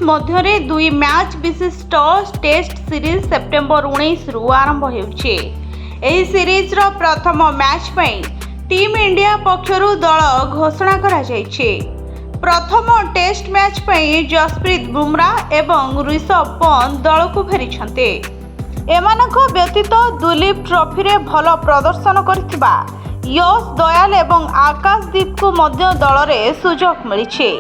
मध्य दुई मैच विशिष्ट test series September 19 रु आरंभ होउछे। एही सीरीज रो प्रथम मैच पई टीम इंडिया पक्षरु दल घोषणा करा जायछे। प्रथम टेस्ट मैच पई जसप्रीत बुमराह एवं ऋषभ पंत दल को फेरिछन्ते। एमानक व्यतीत दुलीप ट्रॉफी रे भल प्रदर्शन करथिबा यश दयाल एवं आकाशदीप को मध्य दल रे सुजोग मिलिछे।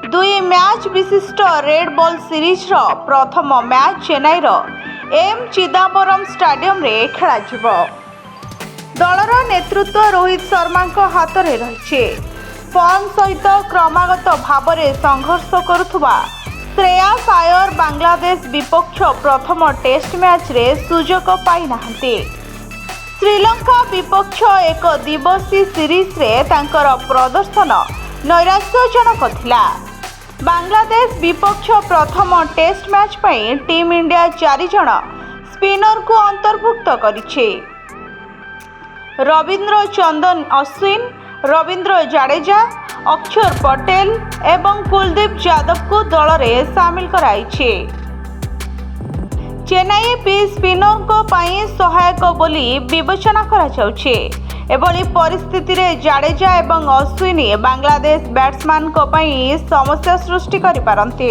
दुई मैच विशिष्ट रेड बॉल सीरीज रो प्रथम मैच चेन्नई रो एम चिदम्बरम स्टेडियम रे खेला जिवो। दलर नेतृत्व रोहित शर्मा हाथ में रही। फॉर्म सहित क्रमागत भाव में संघर्ष करुवा श्रेयस आयर बांग्लादेश विपक्ष प्रथम टेस्ट मैच रे सुजोग पाई नाहंती। श्रीलंका विपक्ष एक दिवसीय सीरीज रे तांकर प्रदर्शन नैराश्यजनक थिला। बांग्लादेश विपक्ष प्रथम टेस्ट मैच पई टीम इंडिया 4 जण स्पिनर को अंतर्भुक्त करिछे। रविंद्र चंदन अश्विन, रविंद्र जाडेजा, अक्षर पटेल एवं कुलदीप यादव को दल रे शामिल कराइछे। चेन्नई भी स्पिनर को पाई सहायक बोली विवेचना करा जाउछे। एभली परिस्थिति रे जाडेजा एवं अश्विनी बांग्लादेश बैट्समैन को पाई समस्या सृष्टि करि पारंती।